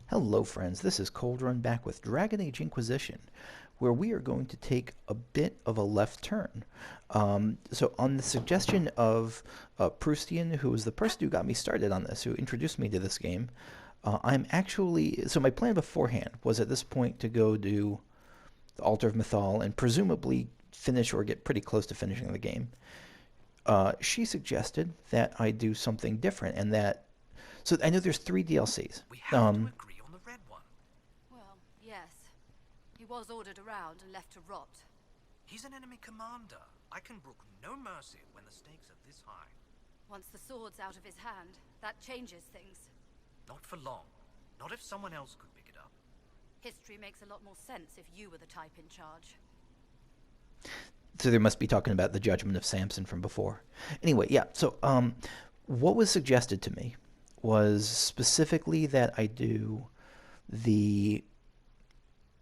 Hello, friends. This is Cold Run back with Dragon Age Inquisition, where we are going to take a bit of a left turn. So, on the suggestion of Proustian, who was the person who got me started on this, who introduced me to this game, I'm actually. So, my plan beforehand was at this point to go do the Altar of Mythal and presumably finish or get pretty close to finishing the game. She suggested that I do something different and that. So, I know there's three DLCs. We have to agree on the red one. Well, yes. He was ordered around and left to rot. He's an enemy commander. I can brook no mercy when the stakes are this high. Once the sword's out of his hand, that changes things. Not for long. Not if someone else could pick it up. History makes a lot more sense if you were the type in charge. So they must be talking about the judgment of Samson from before. Anyway, yeah. So what was suggested to me was specifically that I do the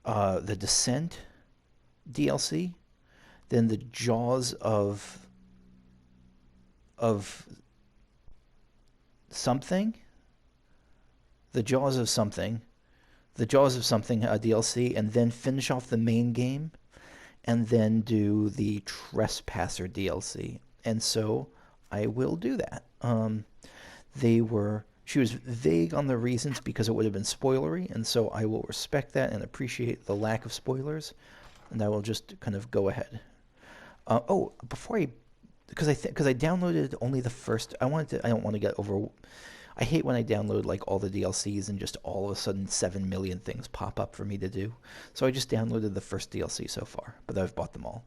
Descent DLC, then the Jaws of something, the Jaws of something, the Jaws of something DLC, and then finish off the main game, and then do the Trespasser DLC. And so I will do that. She was vague on the reasons because it would have been spoilery, and so I will respect that and appreciate the lack of spoilers, and I will just kind of go ahead. Because I downloaded only the first. I don't want to get over. I hate when I download like all the DLCs and just all of a sudden 7 million things pop up for me to do. So I just downloaded the first DLC so far, but I've bought them all.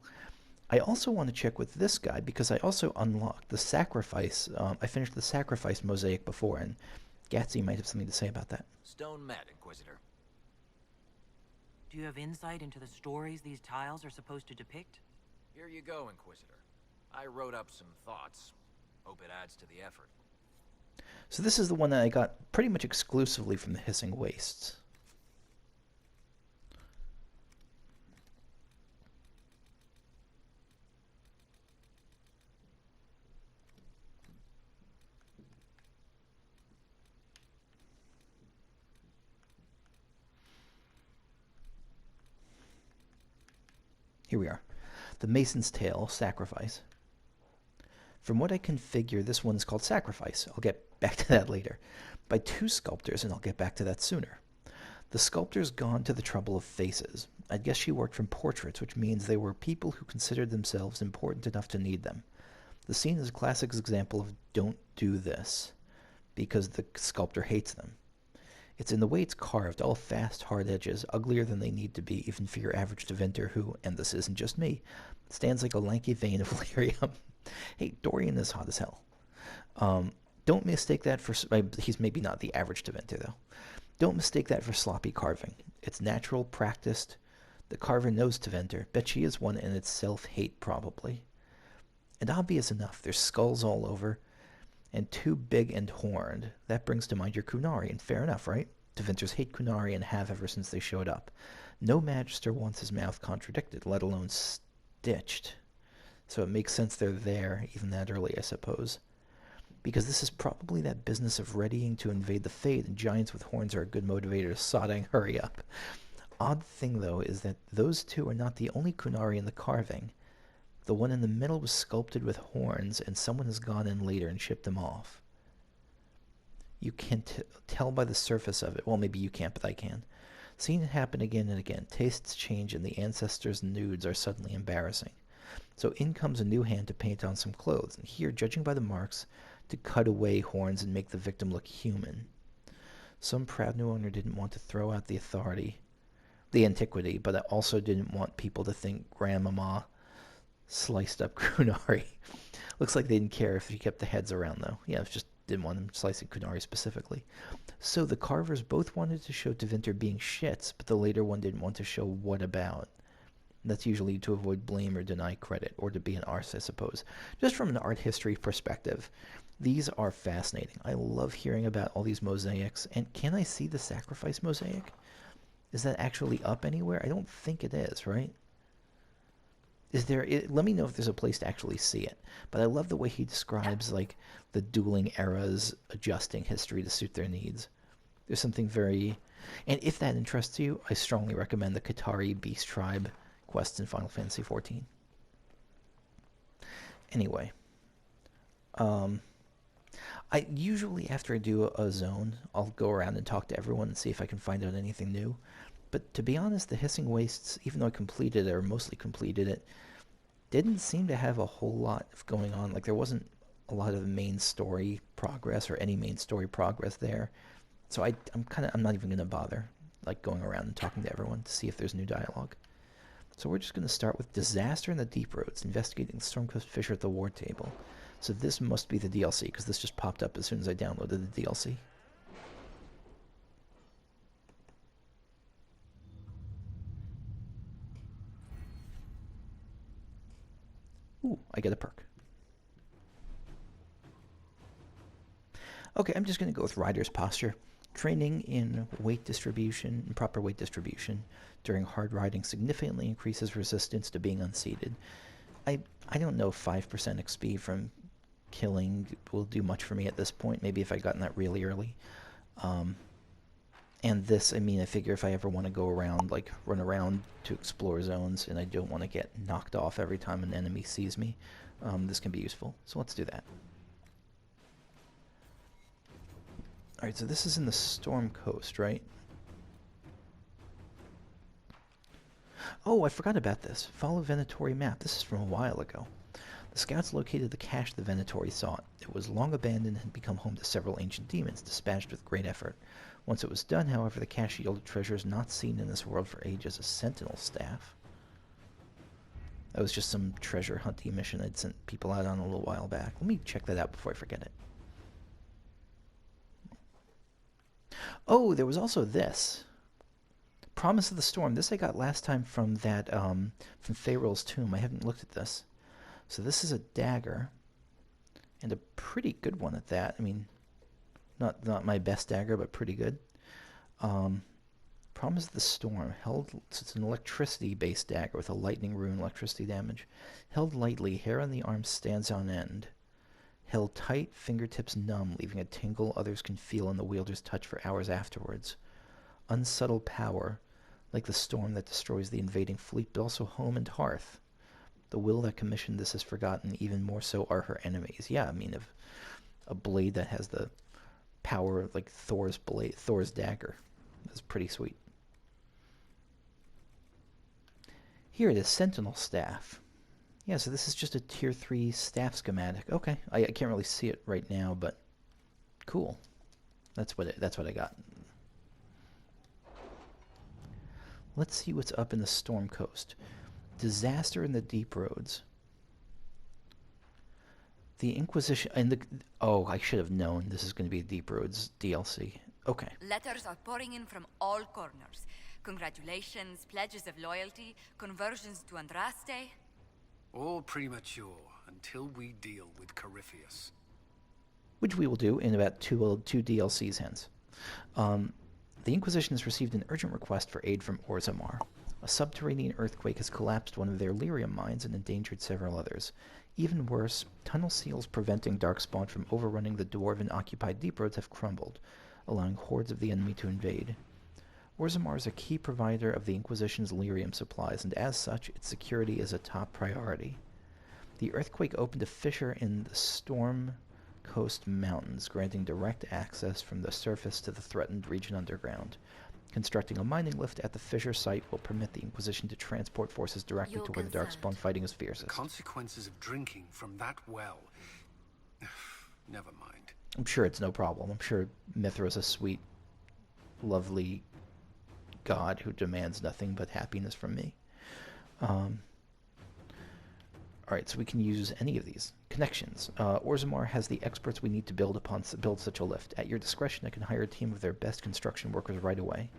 I also want to check with this guy because I also unlocked the Sacrifice. I finished the Sacrifice mosaic before, and Gatsy might have something to say about that. Stone Met, Inquisitor. Do you have insight into the stories these tiles are supposed to depict? Here you go, Inquisitor. I wrote up some thoughts. Hope it adds to the effort. So this is the one that I got pretty much exclusively from the Hissing Wastes. Here we are. The Mason's Tale, Sacrifice. From what I can figure, this one's called Sacrifice. I'll get back to that later. By two sculptors, and I'll get back to that sooner. The sculptor's gone to the trouble of faces. I'd guess she worked from portraits, which means they were people who considered themselves important enough to need them. The scene is a classic example of don't do this, because the sculptor hates them. It's in the way it's carved, all fast, hard edges, uglier than they need to be, even for your average Deventer who, and this isn't just me, stands like a lanky vein of lyrium. Hey, Dorian is hot as hell. Don't mistake that for... He's maybe not the average Deventer, though. Don't mistake that for sloppy carving. It's natural, practiced. The carver knows Deventer. Bet she is one, and it's self-hate, probably. And obvious enough, there's skulls all over, and too big and horned. That brings to mind your Kunari, and fair enough, right? Deventers hate Kunari and have ever since they showed up. No Magister wants his mouth contradicted, let alone stitched. So it makes sense they're there, even that early, I suppose. Because this is probably that business of readying to invade the Fade, and giants with horns are a good motivator to sodding hurry up. Odd thing, though, is that those two are not the only Kunari in the carving. The one in the middle was sculpted with horns, and someone has gone in later and shipped them off. You can tell by the surface of it. Well, maybe you can't, but I can. Seen it happen again and again. Tastes change, and the ancestors' nudes are suddenly embarrassing. So in comes a new hand to paint on some clothes, and here, judging by the marks, to cut away horns and make the victim look human. Some proud new owner didn't want to throw out the antiquity, but also didn't want people to think Grandmama sliced up Kunari. Looks like they didn't care if he kept the heads around, though. Yeah, it just didn't want him slicing Kunari specifically. So the carvers both wanted to show Deventer being shits, but the later one didn't want to show what about. That's usually to avoid blame or deny credit, or to be an arse, I suppose. Just from an art history perspective, these are fascinating. I love hearing about all these mosaics. And can I see the Sacrifice mosaic? Is that actually up anywhere? I don't think it is, right? Is there? Let me know if there's a place to actually see it. But I love the way he describes like the dueling eras adjusting history to suit their needs. There's something very And if that interests you, I strongly recommend the Qatari Beast Tribe quests in Final Fantasy XIV. Anyway, I usually, after I do a zone, I'll go around and talk to everyone and see if I can find out anything new. But to be honest, the Hissing Wastes, even though I completed it, or mostly completed it, didn't seem to have a whole lot of going on. Like, there wasn't a lot of main story progress or any main story progress there. So I'm not even going to bother, like, going around and talking to everyone to see if there's new dialogue. So we're just going to start with Disaster in the Deep Roads, investigating the Stormcoast Fissure at the War Table. So this must be the DLC, because this just popped up as soon as I downloaded the DLC. Ooh, I get a perk. Okay, I'm just going to go with Rider's Posture. Training in weight distribution and proper weight distribution during hard riding significantly increases resistance to being unseated. I don't know if 5% XP from killing will do much for me at this point. Maybe if I'd gotten that really early. And this, I mean, I figure if I ever want to go around, like, run around to explore zones and I don't want to get knocked off every time an enemy sees me, this can be useful. So let's do that. Alright, so this is in the Storm Coast, right? Oh, I forgot about this. Follow Venatori map. This is from a while ago. The scouts located the cache the Venatori sought. It was long abandoned and had become home to several ancient demons, dispatched with great effort. Once it was done, however, the cache yielded treasures not seen in this world for ages. A sentinel staff. That was just some treasure hunting mission I'd sent people out on a little while back. Let me check that out before I forget it. Oh, there was also this. Promise of the Storm. This I got last time from that, from Thayril's tomb. I haven't looked at this. So this is a dagger. And a pretty good one at that. I mean, not my best dagger, but pretty good. Promise of the Storm. Held, so it's an electricity-based dagger with a lightning rune, electricity damage. Held lightly, hair on the arm stands on end. Held tight, fingertips numb, leaving a tingle others can feel in the wielder's touch for hours afterwards. Unsubtle power, like the storm that destroys the invading fleet, but also home and hearth. The will that commissioned this is forgotten, even more so are her enemies. Yeah, I mean, if a blade that has the power of, like, Thor's blade, Thor's dagger. That's pretty sweet. Here it is, Sentinel Staff. Yeah, so this is just a tier 3 staff schematic. Okay, I can't really see it right now, but cool. That's what I got. Let's see what's up in the Storm Coast. Disaster in the Deep Roads. The Inquisition and the... Oh, I should have known this is going to be a Deep Roads DLC. Okay. Letters are pouring in from all corners. Congratulations, pledges of loyalty, conversions to Andraste. All premature until we deal with Corypheus. Which we will do in about two DLCs hence. The Inquisition has received an urgent request for aid from Orzammar. A subterranean earthquake has collapsed one of their lyrium mines and endangered several others. Even worse, tunnel seals preventing Darkspawn from overrunning the Dwarven-occupied Deep Roads have crumbled, allowing hordes of the enemy to invade. Orzammar is a key provider of the Inquisition's lyrium supplies, and as such, its security is a top priority. The earthquake opened a fissure in the Storm Coast Mountains, granting direct access from the surface to the threatened region underground. Constructing a mining lift at the fissure site will permit the Inquisition to transport forces directly to where the Darkspawn fighting is fiercest. The consequences of drinking from that well. Never mind. I'm sure it's no problem. I'm sure Mithra's a sweet, lovely god who demands nothing but happiness from me. Alright, so we can use any of these. Connections. Orzammar has the experts we need to build such a lift. At your discretion, I can hire a team of their best construction workers right away.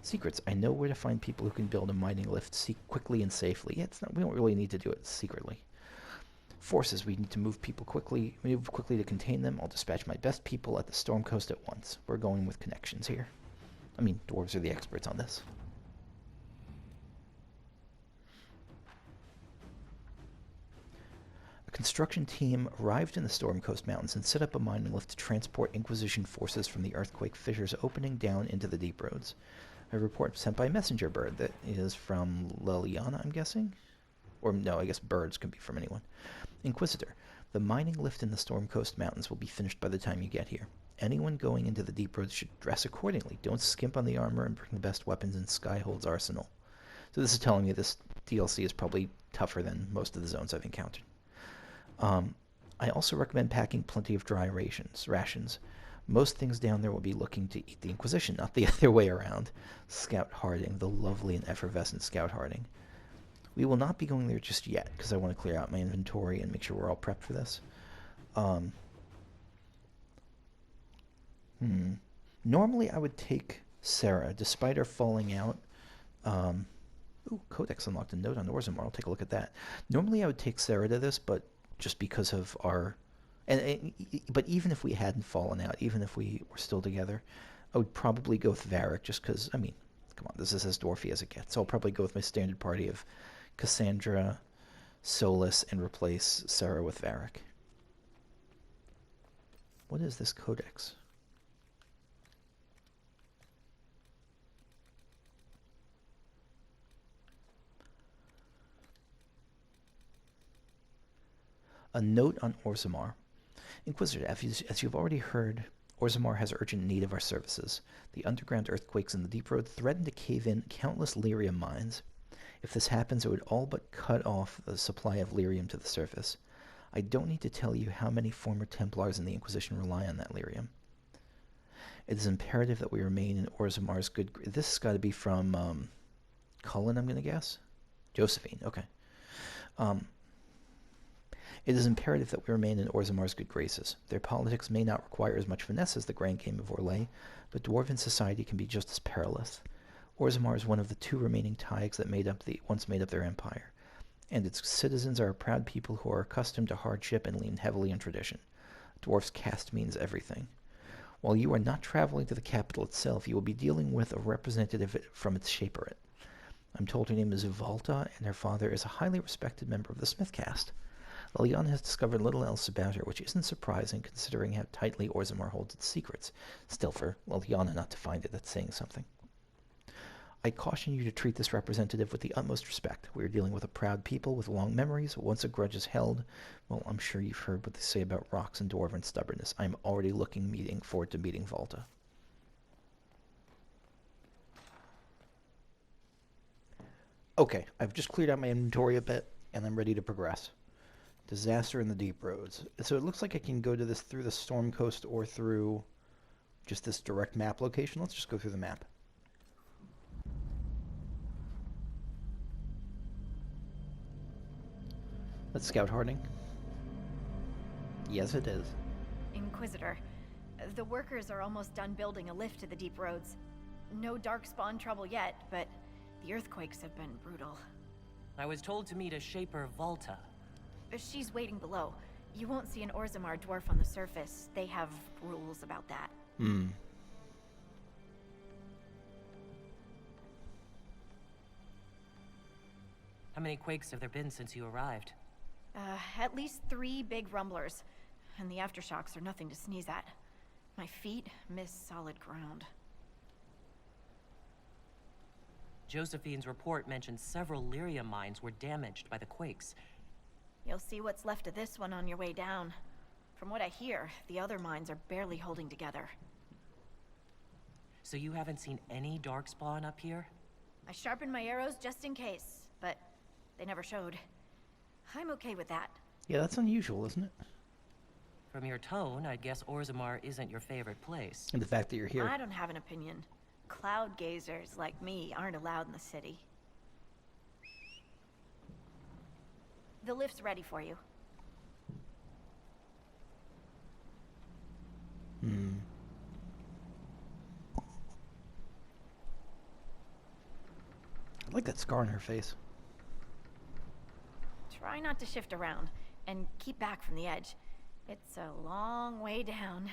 Secrets. I know where to find people who can build a mining lift quickly and safely. Yeah, we don't really need to do it secretly. Forces. We need to move quickly to contain them. I'll dispatch my best people at the Storm Coast at once. We're going with connections here. I mean, dwarves are the experts on this. Construction team arrived in the Storm Coast Mountains and set up a mining lift to transport Inquisition forces from the earthquake fissures opening down into the deep roads. A report sent by messenger bird that is from Liliana, I'm guessing? Or no, I guess birds can be from anyone. Inquisitor, the mining lift in the Storm Coast Mountains will be finished by the time you get here. Anyone going into the deep roads should dress accordingly. Don't skimp on the armor and bring the best weapons in Skyhold's arsenal. So this is telling me this DLC is probably tougher than most of the zones I've encountered. I also recommend packing plenty of dry rations. Most things down there will be looking to eat the Inquisition, not the other way around. Scout Harding, the lovely and effervescent Scout Harding. We will not be going there just yet, because I want to clear out my inventory and make sure we're all prepped for this. Normally I would take Sarah, despite her falling out. Ooh, Codex unlocked a note on Orzammar. I'll take a look at that. Normally I would take Sarah to this, but just because of our... But even if we hadn't fallen out, even if we were still together, I would probably go with Varric, just because, I mean, come on, this is as dwarfy as it gets. So I'll probably go with my standard party of Cassandra, Solus, and replace Sarah with Varric. What is this codex? A note on Orzammar. Inquisitor, as you've already heard, Orzammar has urgent need of our services. The underground earthquakes in the deep road threaten to cave in countless lyrium mines. If this happens, it would all but cut off the supply of lyrium to the surface. I don't need to tell you how many former Templars in the Inquisition rely on that lyrium. It is imperative that we remain in Orzammar's good... This has got to be from Cullen, I'm going to guess? Josephine, okay. It is imperative that we remain in Orzammar's good graces. Their politics may not require as much finesse as the grand game of Orlais, but dwarven society can be just as perilous. Orzammar is one of the two remaining taigs that once made up their empire, and its citizens are a proud people who are accustomed to hardship and lean heavily on tradition. A dwarf's caste means everything. While you are not traveling to the capital itself, you will be dealing with a representative from its shaperate. I'm told her name is Valta, and her father is a highly respected member of the Smith caste. Liliana has discovered little else about her, which isn't surprising considering how tightly Orzammar holds its secrets. Still, for Liliana not to find it, that's saying something. I caution you to treat this representative with the utmost respect. We are dealing with a proud people with long memories. Once a grudge is held, well, I'm sure you've heard what they say about rocks and dwarven stubbornness. I'm already looking forward to meeting Valta. Okay, I've just cleared out my inventory a bit, and I'm ready to progress. Disaster in the deep roads. So it looks like I can go to this through the Storm Coast or through just this direct map location. Let's just go through the map. Let's scout Harding. Yes, it is. Inquisitor, the workers are almost done building a lift to the deep roads. No darkspawn trouble yet, but the earthquakes have been brutal. I was told to meet a shaper, Valta. She's waiting below. You won't see an Orzammar dwarf on the surface. They have rules about that. How many quakes have there been since you arrived? At least 3 big rumblers. And the aftershocks are nothing to sneeze at. My feet miss solid ground. Josephine's report mentioned several lyrium mines were damaged by the quakes. You'll see what's left of this one on your way down. From what I hear, the other mines are barely holding together. So you haven't seen any darkspawn up here? I sharpened my arrows just in case, but they never showed. I'm okay with that. Yeah, that's unusual, isn't it? From your tone, I'd guess Orzammar isn't your favorite place. And the fact that you're here. I don't have an opinion. Cloud gazers like me aren't allowed in the city. The lift's ready for you. I like that scar on her face. Try not to shift around, and keep back from the edge. It's a long way down.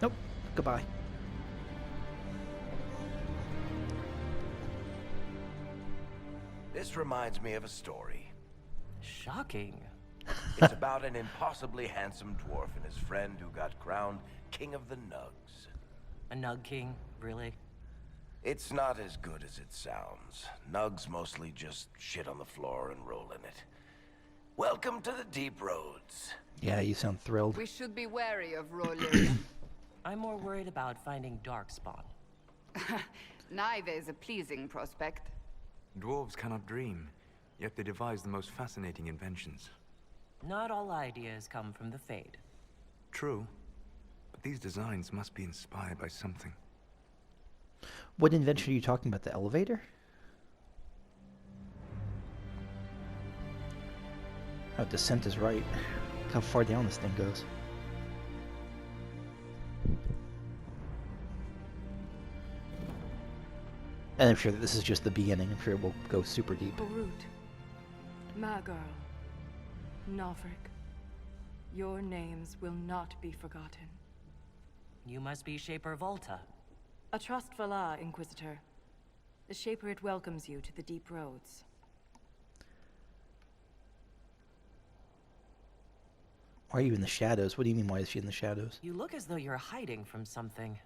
Nope. Goodbye. This reminds me of a story. Shocking. It's about an impossibly handsome dwarf and his friend who got crowned King of the Nugs. A Nug King, really? It's not as good as it sounds. Nugs mostly just shit on the floor and roll in it. Welcome to the Deep Roads. Yeah, you sound thrilled. We should be wary of rolling. I'm more worried about finding Darkspawn. Neither is a pleasing prospect. Dwarves cannot dream, yet they devise the most fascinating inventions. Not all ideas come from the Fade. True, but these designs must be inspired by something. What invention are you talking about? The elevator? Oh, descent is right. Look how far down this thing goes. And I'm sure that this is just the beginning. I'm sure it will go super deep. Barut, Magirl, Novrik, your names will not be forgotten. You must be Shaper Valta. A Trespasser, Inquisitor. The Shaper it welcomes you to the Deep Roads. Why are you in the shadows? What do you mean, why is she in the shadows? You look as though you're hiding from something.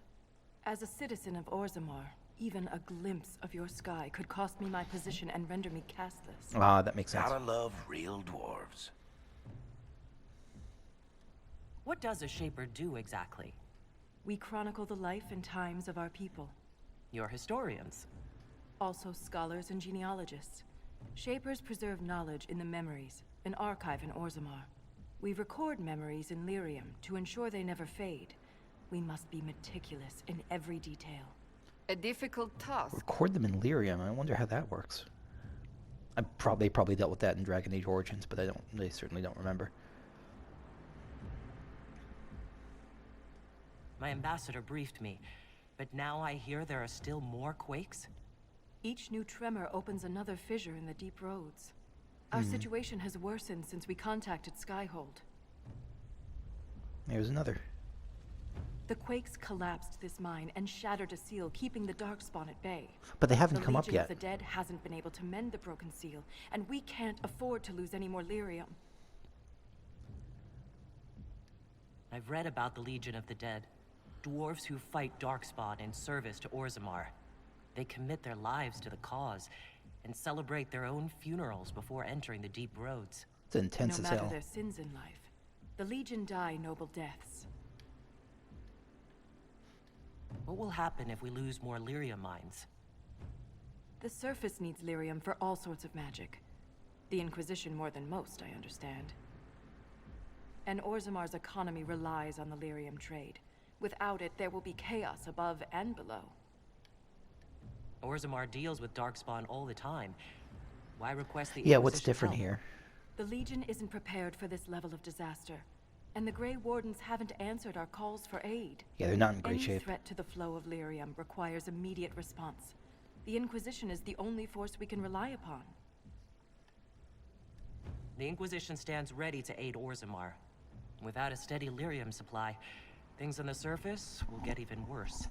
As a citizen of Orzammar, even a glimpse of your sky could cost me my position and render me castless. Ah, that makes sense. Gotta love real dwarves. What does a Shaper do exactly? We chronicle the life and times of our people. You're historians. Also scholars and genealogists. Shapers preserve knowledge in the memories, an archive in Orzammar. We record memories in Lyrium to ensure they never fade. We must be meticulous in every detail. A difficult task. Record them in Lyrium. I wonder how that works. They probably dealt with that in Dragon Age Origins, but they certainly don't remember. My ambassador briefed me, but now I hear there are still more quakes? Each new tremor opens another fissure in the Deep Roads. Our situation has worsened since we contacted Skyhold. There's another. The quakes collapsed this mine and shattered a seal, keeping the Darkspawn at bay. But they haven't come up The Legion yet. of the Dead hasn't been able to mend the broken seal, and we can't afford to lose any more Lyrium. I've read about the Legion of the Dead. Dwarves who fight Darkspawn in service to Orzammar. They commit their lives to the cause, and celebrate their own funerals before entering the Deep Roads. It's intense No as matter hell. their sins in life, the Legion die noble deaths. What will happen if we lose more Lyrium mines? The surface needs Lyrium for all sorts of magic. The Inquisition more than most, I understand. And Orzammar's economy relies on the Lyrium trade. Without it, there will be chaos above and below. Orzammar deals with Darkspawn all the time. Why request the Yeah, what's Inquisition's different help? here? The Legion isn't prepared for this level of disaster, and the Grey Wardens haven't answered our calls for aid. Yeah, they're not in great Any shape. threat to the flow of Lyrium requires immediate response. The Inquisition is the only force we can rely upon. The Inquisition stands ready to aid Orzammar. Without a steady Lyrium supply, things on the surface will get even worse.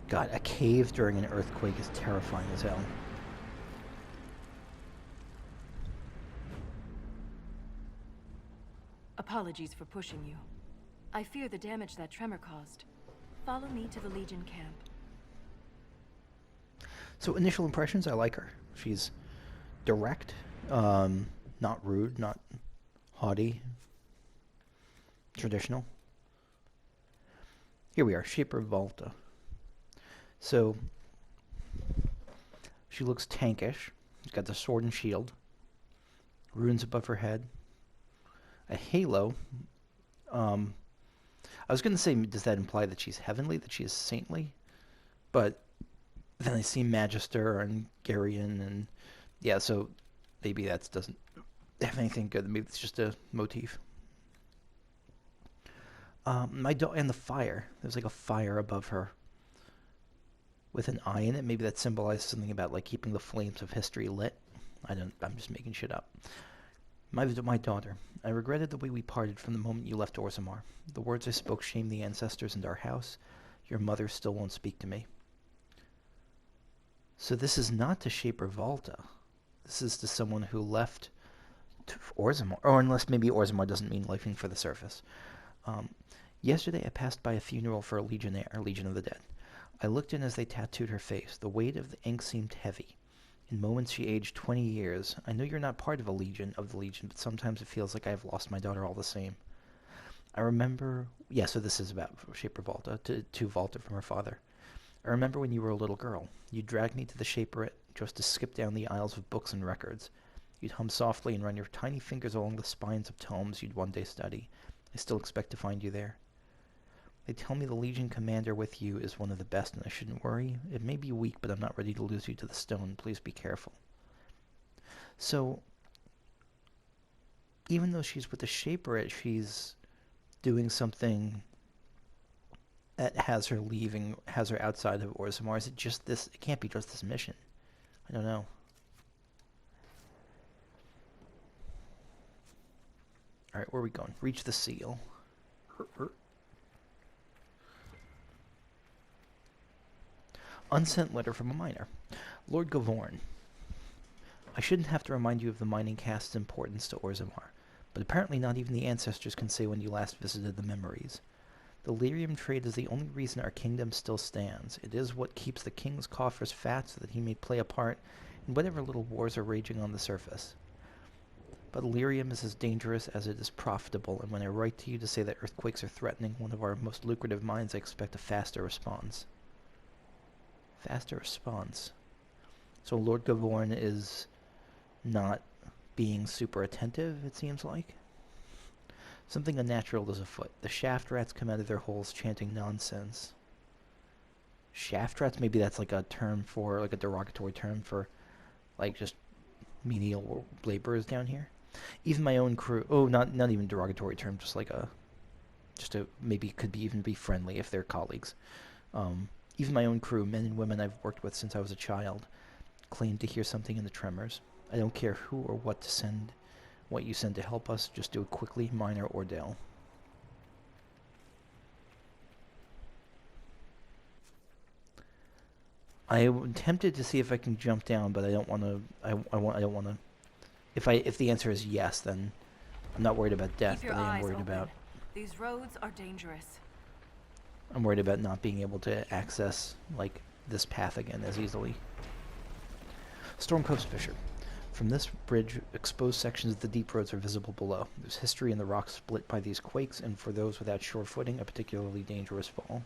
God, a cave during an earthquake is terrifying as hell. Apologies for pushing you. I fear the damage that tremor caused. Follow me to the Legion camp. So initial impressions, I like her. She's direct, not rude, not haughty, traditional. Here we are, Shaper Valta. So she looks tankish. She's got the sword and shield, runes above her head, a halo. I was going to say, does that imply that she's heavenly, that she is saintly? But then I see Magister and Garion, and yeah, so maybe that doesn't have anything good. Maybe it's just a motif. And the fire. There's like a fire above her with an eye in it. Maybe that symbolizes something about like keeping the flames of history lit. I'm just making shit up. My daughter, I regretted the way we parted from the moment you left Orzammar. The words I spoke shamed the ancestors and our house. Your mother still won't speak to me. So this is not to Shaper Valta. This is to someone who left to Orzammar, or unless maybe Orzammar doesn't mean leaving for the surface. Yesterday I passed by a funeral for a legionnaire, Legion of the Dead. I looked in as they tattooed her face. The weight of the ink seemed heavy. In moments she aged 20 years. I know you're not part of the Legion, but sometimes it feels like I have lost my daughter all the same. I remember... Yeah, so this is about Shaper Valta, to Valta from her father. I remember when you were a little girl. You dragged me to the Shaperette just to skip down the aisles of books and records. You'd hum softly and run your tiny fingers along the spines of tomes you'd one day study. I still expect to find you there. They tell me the Legion commander with you is one of the best, and I shouldn't worry. It may be weak, but I'm not ready to lose you to the stone. Please be careful. So, even though she's with the Shaperette, she's doing something that has her outside of Orzammar. Is it just this? It can't be just this mission. I don't know. Alright, where are we going? Reach the seal. Unsent letter from a miner. Lord Gavorn. I shouldn't have to remind you of the mining cast's importance to Orzammar, but apparently not even the ancestors can say when you last visited the memories. The lyrium trade is the only reason our kingdom still stands. It is what keeps the king's coffers fat so that he may play a part in whatever little wars are raging on the surface. But lyrium is as dangerous as it is profitable, and when I write to you to say that earthquakes are threatening one of our most lucrative mines, I expect a faster response. Faster response. So Lord Gavorn is not being super attentive, it seems like. Something unnatural is afoot. The shaft rats come out of their holes chanting nonsense. Shaft rats? Maybe that's like a term for, like a derogatory term for, like, just menial laborers down here. Even my own crew, not even derogatory term, just like maybe could be even be friendly if they're colleagues. Even my own crew, men and women I've worked with since I was a child, claim to hear something in the tremors. I don't care who or what you send to help us, just do it quickly, minor or Dell. I'm tempted to see if I can jump down, but I don't want to. I don't want to. If the answer is yes, then I'm not worried about death, but I am worried about. These roads are dangerous. I'm worried about not being able to access like this path again as easily. Storm Coast Fisher. From this bridge, exposed sections of the deep roads are visible below. There's history in the rocks split by these quakes, and for those without sure footing, a particularly dangerous fall.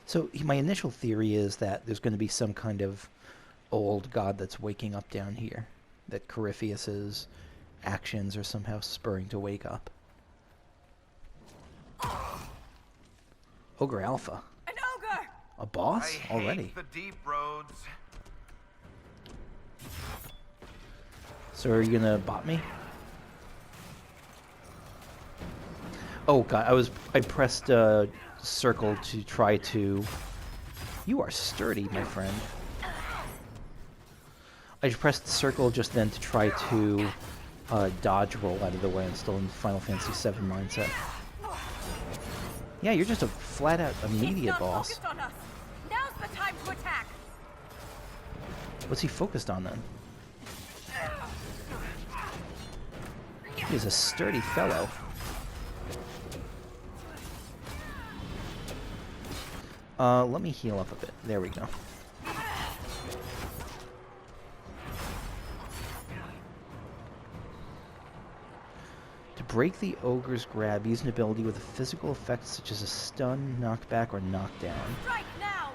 So my initial theory is that there's going to be some kind of old god that's waking up down here. That Corypheus's actions are somehow spurring to wake up. Ogre Alpha. An ogre! A boss? Already? Hate the deep roads. So are you gonna bot me? Oh god, I pressed circle to try to... You are sturdy, my friend. I pressed circle just then to try to dodge roll out of the way. I'm still in Final Fantasy VII mindset. Yeah, you're just a flat-out immediate boss. On us. Now's the time to attack. What's he focused on then? He's a sturdy fellow. Let me heal up a bit. There we go. To break the ogre's grab, use an ability with a physical effect such as a stun, knockback, or knockdown. Right now.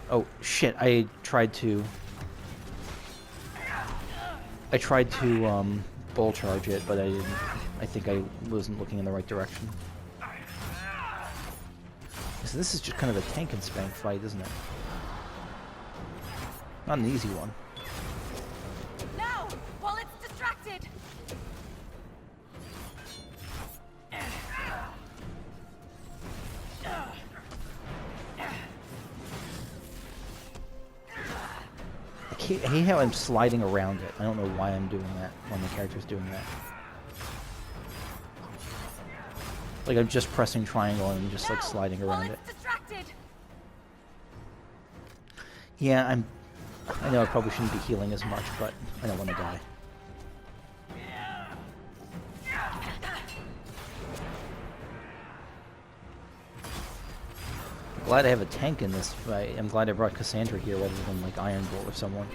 Oh shit! I tried to bull charge it, but I didn't. I think I wasn't looking in the right direction. So this is just kind of a tank and spank fight, isn't it? Not an easy one. Now, while it's distracted. I hate how I'm sliding around it. I don't know why I'm doing that when the character's doing that. Like I'm just pressing triangle and just like sliding around it. Distracted. Yeah, I know I probably shouldn't be healing as much, but I don't want to die. Glad I have a tank in this fight. I'm glad I brought Cassandra here rather than like Iron Bolt or someone.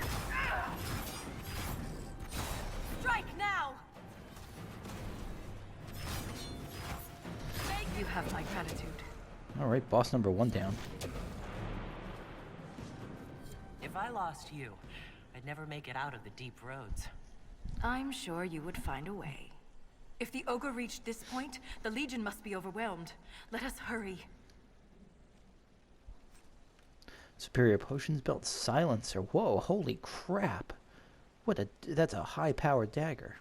Strike now. You have my gratitude. Alright, boss number 1 down. If I lost you, I'd never make it out of the deep roads. I'm sure you would find a way. If the ogre reached this point, the Legion must be overwhelmed. Let us hurry. Superior potions belt silencer. Whoa, holy crap. That's a high-powered dagger.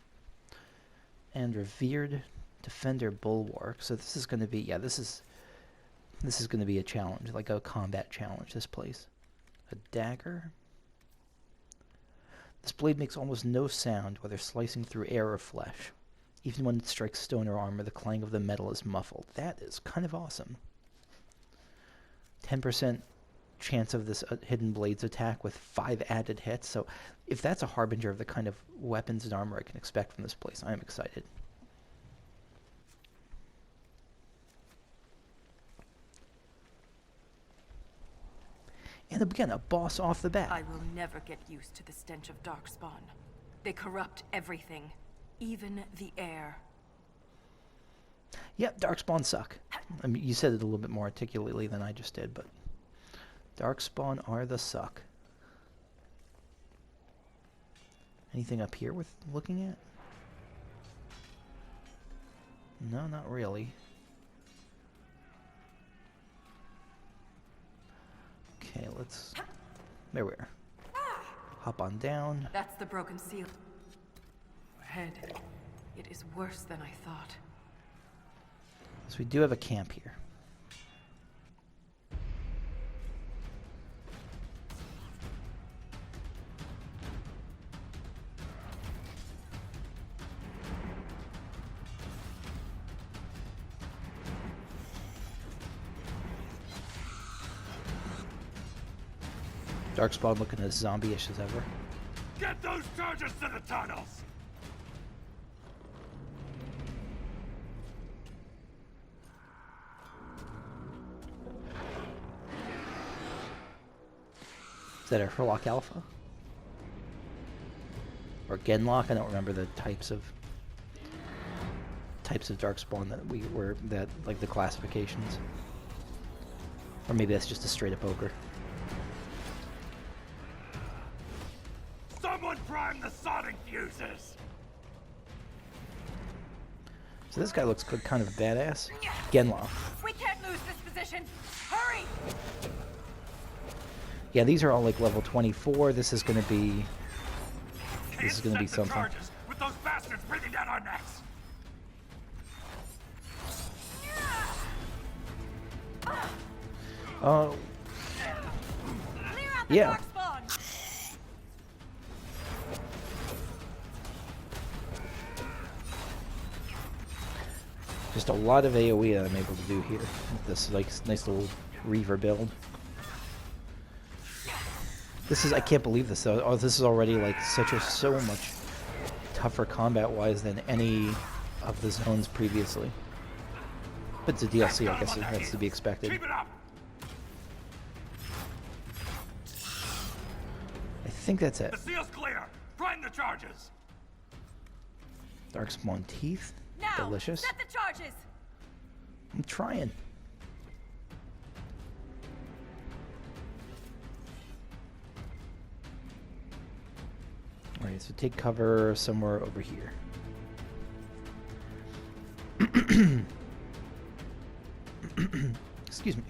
And revered defender bulwark. So this is going to be, yeah, this is going to be a challenge, like a combat challenge, this place. A dagger. This blade makes almost no sound, whether slicing through air or flesh. Even when it strikes stone or armor, the clang of the metal is muffled. That is kind of awesome. 10% chance of this hidden blades attack with 5 added hits. So if that's a harbinger of the kind of weapons and armor I can expect from this place, I am excited. And again, a boss off the bat. I will never get used to the stench of Darkspawn. They corrupt everything, even the air. Yep, Darkspawn suck. I mean, you said it a little bit more articulately than I just did, but Darkspawn are the suck. Anything up here worth looking at? No, not really. Okay, let's... There we are. Hop on down. That's the broken seal. Head. It is worse than I thought. So we do have a camp here. Darkspawn looking as zombie-ish as ever. Get those charges to the tunnels! Is that a Herlock Alpha? Or Genlock? I don't remember the types of Darkspawn that we were, that like the classifications. Or maybe that's just a straight up ogre. Someone prime the sodding fuses! So this guy looks good, kind of badass. Genlock. We can't lose this position. Hurry! Yeah, these are all like level 24. This is gonna be something. Charges with those bastards breathing down our necks! Oh. Clear out the Yeah. Darkspawn! Just a lot of AoE that I'm able to do here. With this like nice little Reaver build. This is, I can't believe this though. Oh, this is already like so much tougher combat-wise than any of the zones previously. But it's a DLC, I guess that's to be expected. Keep it up! I think that's it. The seal's clear! Prime the charges! Darkspawn teeth. Now, Delicious. set the charges! I'm trying. Alright, so take cover somewhere over here. Excuse me.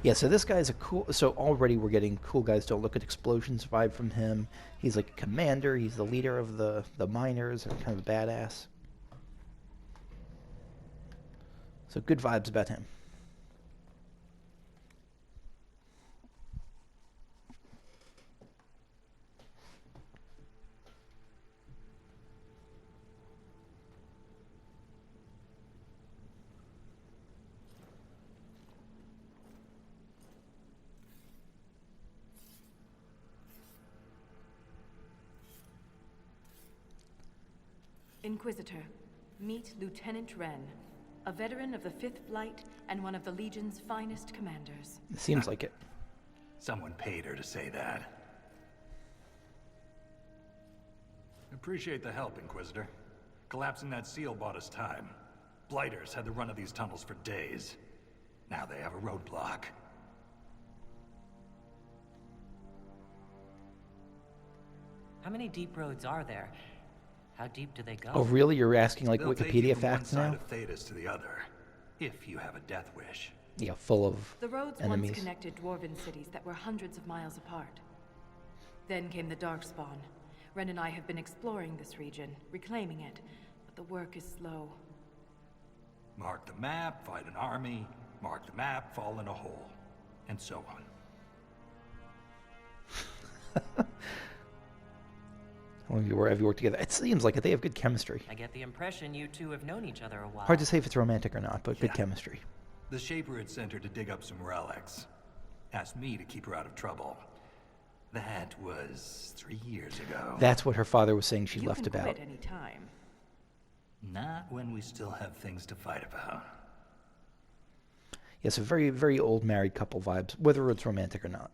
Yeah, so this guy's a cool... So already we're getting cool guys don't look at explosions vibe from him. He's like a commander. He's the leader of the miners. And kind of a badass. So good vibes about him. Inquisitor, meet Lieutenant Renn, a veteran of the 5th Flight and one of the Legion's finest commanders. It seems like it. Someone paid her to say that. Appreciate the help, Inquisitor. Collapsing that seal bought us time. Blighters had the run of these tunnels for days. Now they have a roadblock. How many deep roads are there? How deep do they go? Oh, really? You're asking like They'll take Wikipedia you from facts one now? side of Thetis to the other, if you have a death wish. Yeah, full of The roads enemies. once connected dwarven cities that were hundreds of miles apart. Then came the Darkspawn. Renn and I have been exploring this region, reclaiming it, but the work is slow. Mark the map, fight an army. Mark the map, fall in a hole. And so on. How long have you worked together? It seems like it. They have good chemistry. I get the impression you two have known each other a while. Hard to say if it's romantic or not, but good chemistry. The Shaper had sent her to dig up some relics. Asked me to keep her out of trouble. That was 3 years ago. That's what her father was saying she left You can about. quit any time. Not when we still have things to fight about. Yes, a very, very old married couple vibes, whether it's romantic or not.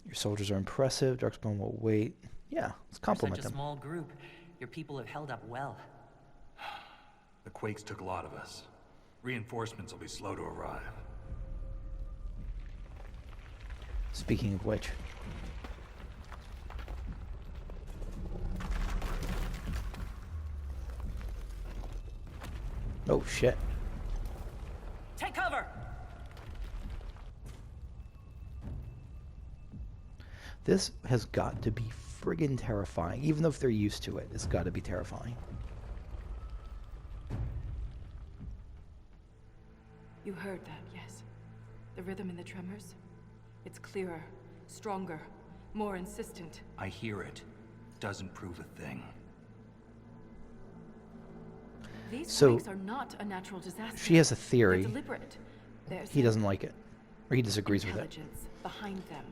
Your soldiers are impressive. Darkspawn will wait. Yeah, let's compliment Such a them. small group. Your people have held up well. The quakes took a lot of us. Reinforcements will be slow to arrive. Speaking of which. Oh, shit. Take cover! This has got to be friggin' terrifying. Even though if they're used to it, it's got to be terrifying. You heard that, yes? The rhythm in the tremors? It's clearer, stronger, more insistent. I hear it. Doesn't prove a thing. These So, quakes are not a natural disaster. She has a theory. They're deliberate. There's He doesn't like it. Or he disagrees with it. intelligence behind them.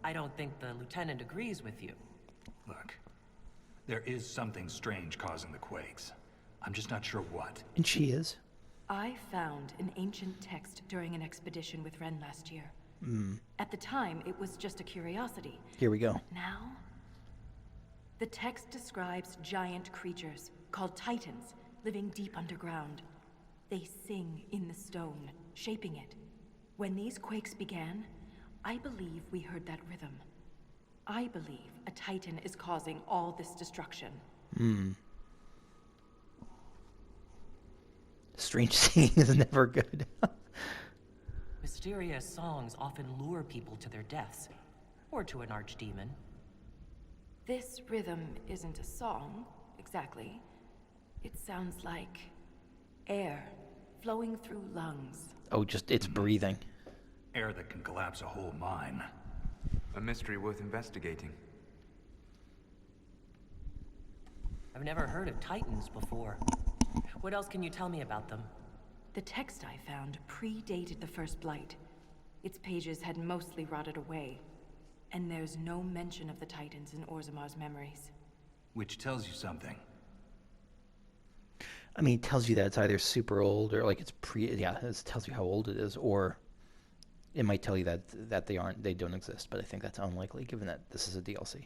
I don't think the lieutenant agrees with you. Look, there is something strange causing the quakes. I'm just not sure what. And she is. I found an ancient text during an expedition with Renn last year. At the time, it was just a curiosity. Here we go. Now, the text describes giant creatures called Titans living deep underground. They sing in the stone, shaping it. When these quakes began, I believe we heard that rhythm. I believe a Titan is causing all this destruction. Strange singing is never good. Mysterious songs often lure people to their deaths, or to an archdemon. This rhythm isn't a song, exactly. It sounds like air flowing through lungs. Oh, just it's breathing. Air that can collapse a whole mine. A mystery worth investigating. I've never heard of Titans before. What else can you tell me about them? The text I found predated the First Blight. Its pages had mostly rotted away. And there's no mention of the Titans in Orzamar's memories. Which tells you something. I mean, it tells you that it's either super old or like it's it tells you how old it is, or it might tell you that they don't exist, but I think that's unlikely given that this is a DLC.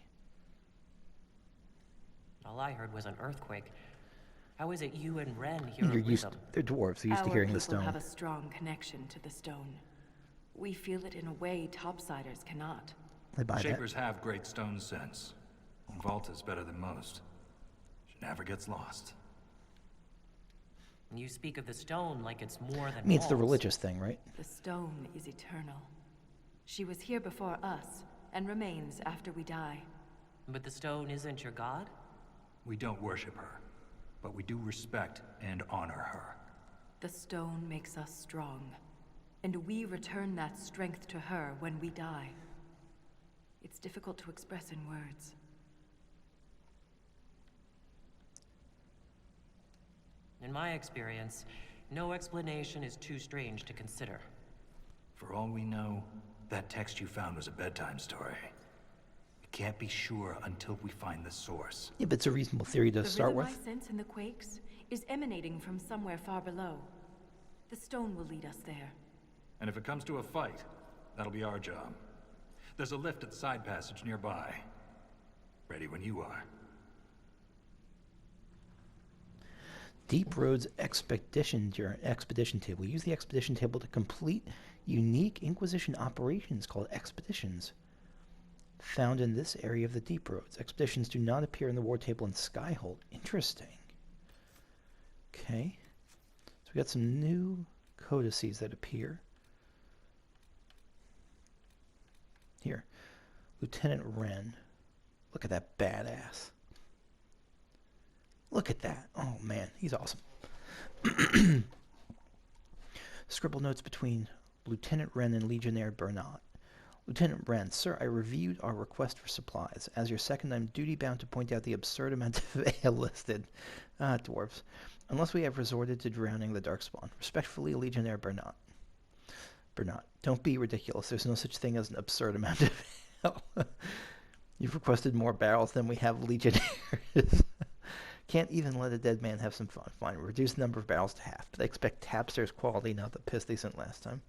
All I heard was an earthquake. How is it you and Renn hear You're a used rhythm? they're dwarves, they're used to Our hearing the people stone. have a strong connection to the stone. We feel it in a way topsiders cannot. I buy that. Shapers have great stone sense. Valta's better than most. She never gets lost. You speak of the stone like it's more than I mean, it's the walls. religious thing, right? The stone is eternal. She was here before us, and remains after we die. But the stone isn't your god? We don't worship her, but we do respect and honor her. The stone makes us strong, and we return that strength to her when we die. It's difficult to express in words. In my experience, no explanation is too strange to consider. For all we know, that text you found was a bedtime story. Can't be sure until we find the source. Yeah, but it's a reasonable theory to start with. The rhythm I sense in the quakes is emanating from somewhere far below. The stone will lead us there. And if it comes to a fight, that'll be our job. There's a lift at the side passage nearby. Ready when you are. Deep Roads expedition table. Use the expedition table to complete unique Inquisition operations called expeditions. Found in this area of the Deep Roads. Expeditions do not appear in the war table in Skyhold. Interesting. Okay. So we got some new codices that appear. Here. Lieutenant Renn. Look at that badass. Look at that. Oh, man. He's awesome. Scribble notes between Lieutenant Renn and Legionnaire Bernat. Lieutenant Renn, sir, I reviewed our request for supplies. As your second, I'm duty-bound to point out the absurd amount of ale listed. Dwarves. Unless we have resorted to drowning the Darkspawn. Respectfully, Legionnaire Bernat. Bernat, don't be ridiculous. There's no such thing as an absurd amount of ale. You've requested more barrels than we have Legionnaires. Can't even let a dead man have some fun. Fine, reduce the number of barrels to half, but I expect Tapster's quality, not the piss they sent last time.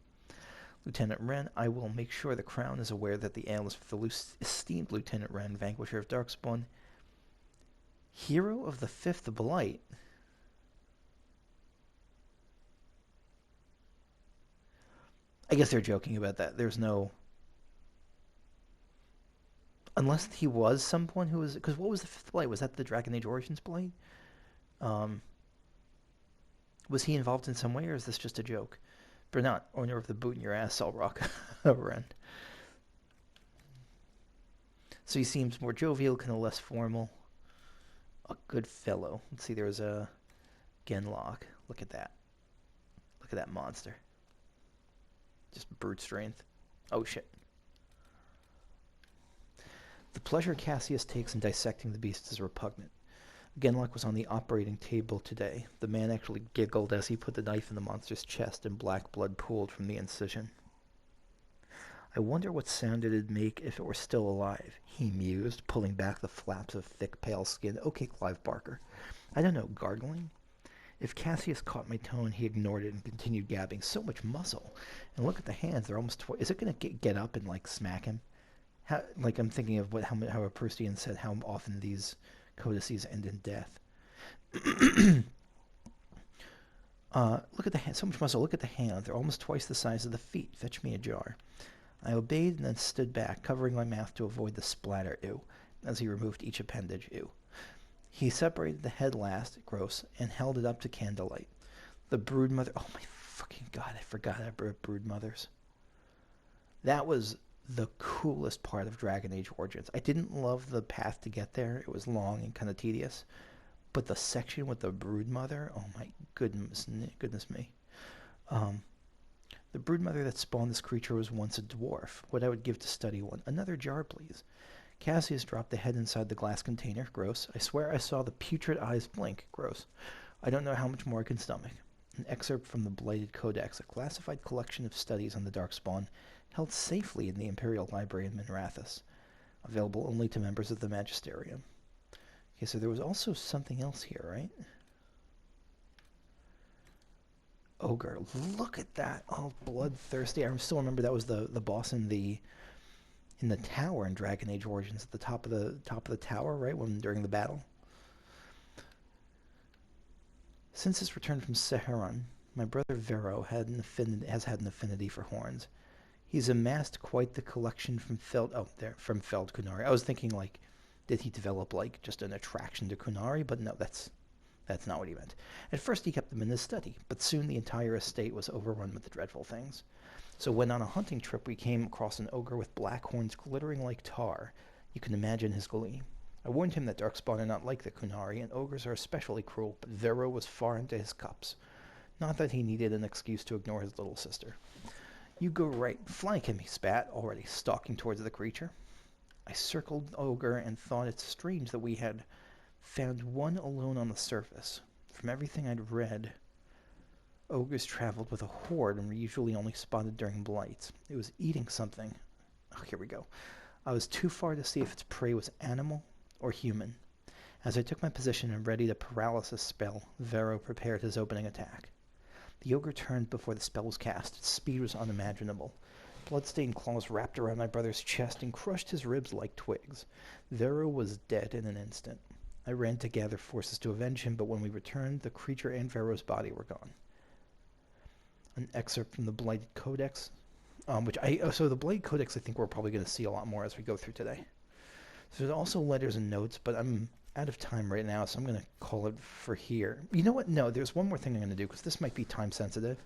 Lieutenant Renn, I will make sure the Crown is aware that the ale is for the esteemed Lieutenant Renn, Vanquisher of Darkspawn, Hero of the Fifth Blight. I guess they're joking about that. There's no... Unless he was someone who was... Because what was the Fifth Blight? Was that the Dragon Age Origins Blight? Was he involved in some way, or is this just a joke? Bernat, owner of the boot in your ass, Solrock. Renn. So he seems more jovial, kind of less formal. A good fellow. Let's see, there's a Genlock. Look at that. Look at that monster. Just brute strength. Oh, shit. The pleasure Cassius takes in dissecting the beasts is repugnant. Genlock was on the operating table today. The man actually giggled as he put the knife in the monster's chest and black blood pooled from the incision. I wonder what sound it'd make if it were still alive, he mused, pulling back the flaps of thick, pale skin. Okay, Clive Barker. I don't know, gargling? If Cassius caught my tone, he ignored it and continued gabbing. So much muscle. And look at the hands, they're almost... Is it going to get up and, like, smack him? Like, I'm thinking of how a Prustian said how often these codices end in death. Look at the hand, so much muscle. Look at the hand. They're almost twice the size of the feet. Fetch me a jar. I obeyed and then stood back, covering my mouth to avoid the splatter, ew, as he removed each appendage, ew. He separated the head last, gross, and held it up to candlelight. The broodmother... Oh my fucking god, I forgot about broodmothers. That was the coolest part of Dragon Age Origins. I didn't love the path to get there. It was long and kind of tedious. But the section with the broodmother, oh my goodness me. The broodmother that spawned this creature was once a dwarf. What I would give to study one. Another jar, please. Cassius dropped the head inside the glass container. Gross. I swear I saw the putrid eyes blink. Gross. I don't know how much more I can stomach. An excerpt from the Blighted Codex, a classified collection of studies on the Darkspawn, held safely in the Imperial Library in Minrathous, available only to members of the Magisterium. Okay, so there was also something else here, right? Ogre. Look at that. Oh, bloodthirsty. I still remember that was the boss in the tower in Dragon Age Origins, at the top of the tower, right, during the battle. Since his return from Seheron, my brother Vero has had an affinity for horns. He's amassed quite the collection from Feld Kunari. I was thinking, like, did he develop, like, just an attraction to Kunari? But no, that's not what he meant. At first he kept them in his study, but soon the entire estate was overrun with the dreadful things. So when on a hunting trip we came across an ogre with black horns glittering like tar, you can imagine his glee. I warned him that Darkspawn are not like the Kunari, and ogres are especially cruel, but Vero was far into his cups. Not that he needed an excuse to ignore his little sister. You go right. Flank him, he spat, already stalking towards the creature. I circled the ogre and thought it strange that we had found one alone on the surface. From everything I'd read, ogres traveled with a horde and were usually only spotted during blights. It was eating something. Oh, here we go. I was too far to see if its prey was animal or human. As I took my position and readied a paralysis spell, Vero prepared his opening attack. The ogre turned before the spell was cast. Its speed was unimaginable. Bloodstained claws wrapped around my brother's chest and crushed his ribs like twigs. Vero was dead in an instant. I ran to gather forces to avenge him, but when we returned, the creature and Vero's body were gone. An excerpt from the Blighted Codex, so the Blighted Codex I think we're probably going to see a lot more as we go through today. So there's also letters and notes, but I'm out of time right now, so I'm going to call it for here. You know what? No, there's one more thing I'm going to do, because this might be time sensitive.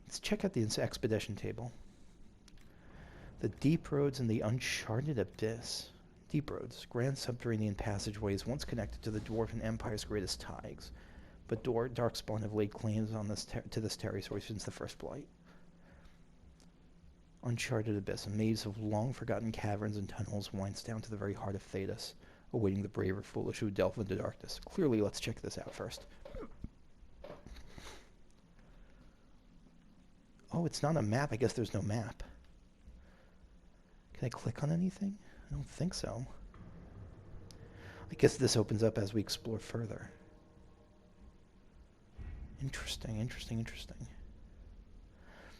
Let's check out the expedition table. The Deep Roads and the Uncharted Abyss. Deep Roads, grand subterranean passageways once connected to the Dwarven Empire's greatest ties. But Darkspawn have laid claims on to this territory since the First Blight. Uncharted Abyss, a maze of long-forgotten caverns and tunnels winds down to the very heart of Thedas, awaiting the brave or foolish who delve into darkness. Clearly, let's check this out first. Oh, it's not a map. I guess there's no map. Can I click on anything? I don't think so. I guess this opens up as we explore further. Interesting, interesting, interesting.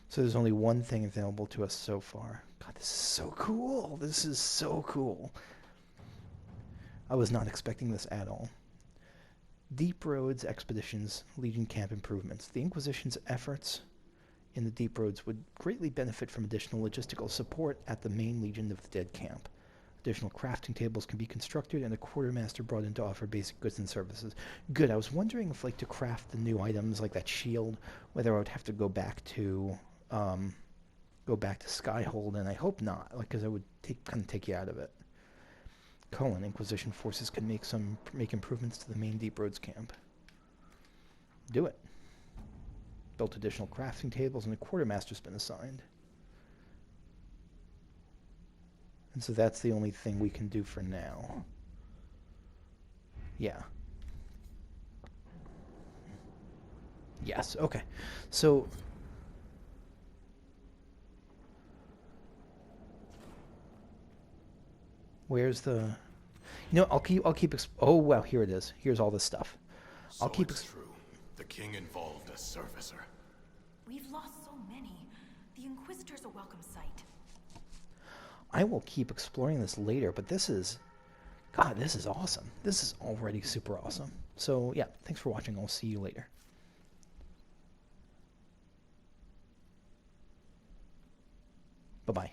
So there's only one thing available to us so far. God, this is so cool. This is so cool. I was not expecting this at all. Deep Roads Expeditions Legion Camp Improvements. The Inquisition's efforts in the Deep Roads would greatly benefit from additional logistical support at the main Legion of the Dead camp. Additional crafting tables can be constructed and a quartermaster brought in to offer basic goods and services. Good. I was wondering if, like, to craft the new items like that shield, whether I would have to go back to Skyhold, and I hope not, like, because I would kind of take you out of it. Inquisition forces can make improvements to the main Deep Roads camp. Do it. Built additional crafting tables, and a quartermaster's been assigned. And so that's the only thing we can do for now. Yeah. Yes, okay. So where's the... You know, I'll keep oh wow, here it is. Here's all this stuff. So it's true. The king involved a surfacer. We've lost so many. The Inquisitor's a welcome sight. I will keep exploring this later, but this is... God, this is awesome. This is already super awesome. So, yeah, thanks for watching. I'll see you later. Bye-bye.